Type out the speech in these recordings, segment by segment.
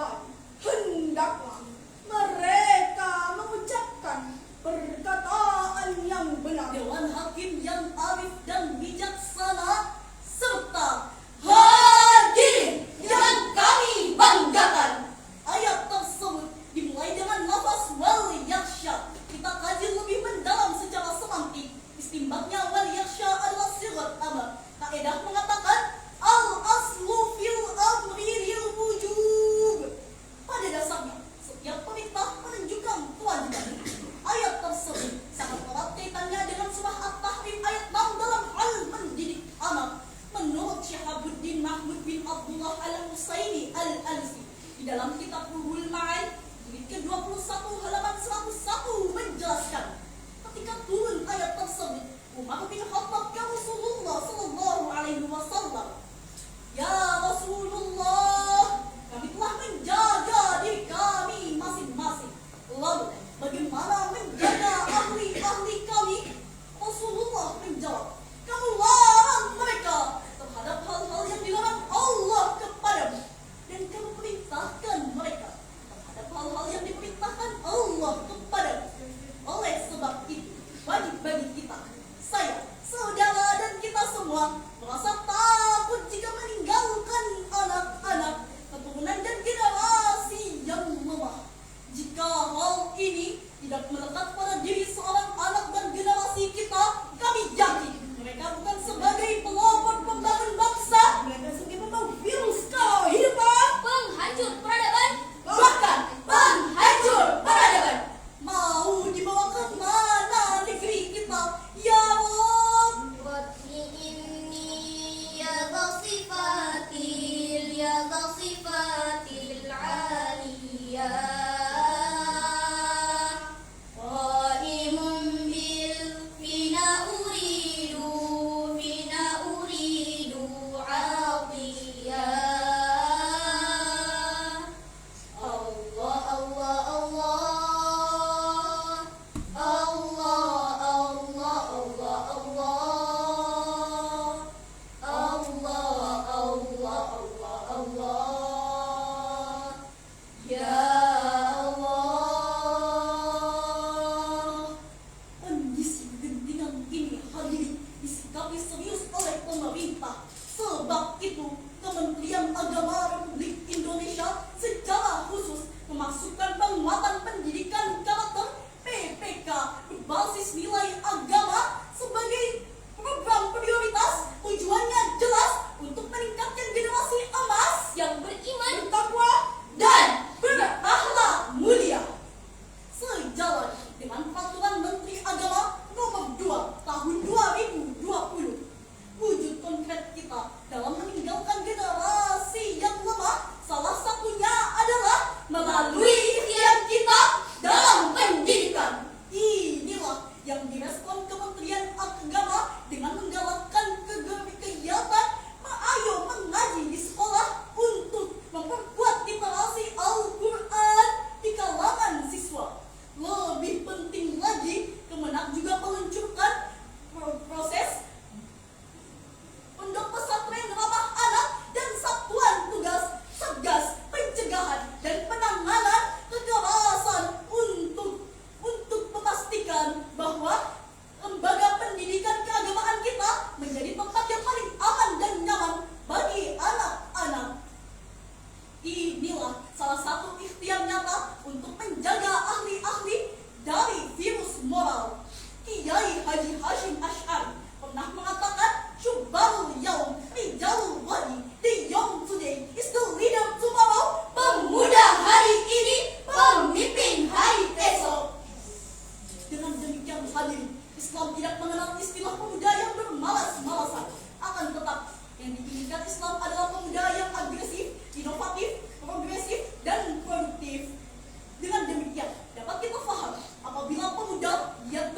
dan hendaklah mereka mengucapkan perkataan yang benar. Dewan Hakim yang arif dan bijaksana serta hadirin yang kami banggakan. Ayat tersebut dimulai dengan lafaz wal yakhsha. Kita kaji lebih mendalam secara semantik. Istimbangnya wal yakhsha adalah sigat amar. Kaidah mengatakan al aslu fil amri lil wujub. Pada dasarnya setiap perintah menunjukkan kewajiban. Ayat tersebut sangat erat kaitannya dengan surah At-Tahrim ayat 6 dalam hal mendidik anak. Menurut Syihabuddin Mahmud bin Abdullah Al-Husaini Al-Alsi di dalam kitab Ruhul Ma'an jilid ke-21 halaman 101 menjelaskan, ketika turun ayat tersebut, Umar bin Khattab ke Rasulullah sallallahu alaihi wasallam, "Ya Rasulullah, kami telah menjaga diri kami masing-masing. Lalu bagaimana menjaga ahli-ahli kami?" Rasulullah menjawab, "Kamu larang mereka terhadap hal-hal yang dilarang Allah kepadamu, dan kamu perintahkan mereka terhadap hal-hal yang diperintahkan Allah kepadamu. Oleh sebab itu, wajib bagi kita, saya, saudara, dan kita semua merasa takut jika meninggalkan anak-anak, keturunan, dan generasi yang lemah. Jika hal ini tidak melekat pada diri seorang anak dan generasi kita, kami yakin mereka bukan sebagai pelopor pembangun bangsa, mereka sebagai pembawa virus kehidupan, penghancur peradaban, bahkan penghancur peradaban. Mau dibawa ke mana negeri kita, ya Allah? Wati inni ya dhasifatil aliyah. Sebab itu, Kementerian Agama Republik Indonesia secara khusus memasukkan penguatan pendidikan karakter PPK berbasis nilai agama sebagai program prioritas. Tujuannya jelas untuk meningkatkan generasi emas Yang beriman bertakwa dan berakhlak mulia. Sejalan dengan Peraturan Menteri Agama Nomor 2 Tahun 2020, wujud konkret kita dalam meninggalkan generasi yang lemah salah satunya adalah melalui ikhtiar kita dalam pendidikan. Inilah yang direspon Kementerian Agama dengan menggalakkan kegiatan Ayo Mengaji di sekolah untuk memperkuat literasi Al-Quran di kalangan siswa. Lebih penting lagi, Kemenak juga meluncurkan proses Pondok Pesantren Ramah Anak dan Satuan Tugas Satgas Pencegahan dan Penanganan Kekerasan untuk memastikan bahwa lembaga pendidikan keagamaan kita menjadi tempat yang paling aman dan nyaman bagi anak-anak. Inilah salah satu ikhtiar nyata untuk menjaga ahli-ahli dari virus moral. Kiai Haji Hashim Asy'ari pernah mengatakan, "Syubbarul yaum rijalul ghadi." The young today is the leader tomorrow. Pemuda hari ini pemimpin hari esok. Dengan demikian hadirin, Islam tidak mengenal istilah pemuda yang bermalas-malasan. Akan tetap yang diinginkan Islam adalah pemuda yang agresif, inovatif, progresif, dan produktif. Dengan demikian dapat kita paham apabila pemuda giat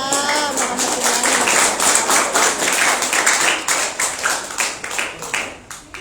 Waalaikumsalam warahmatullahi wabarakatuh.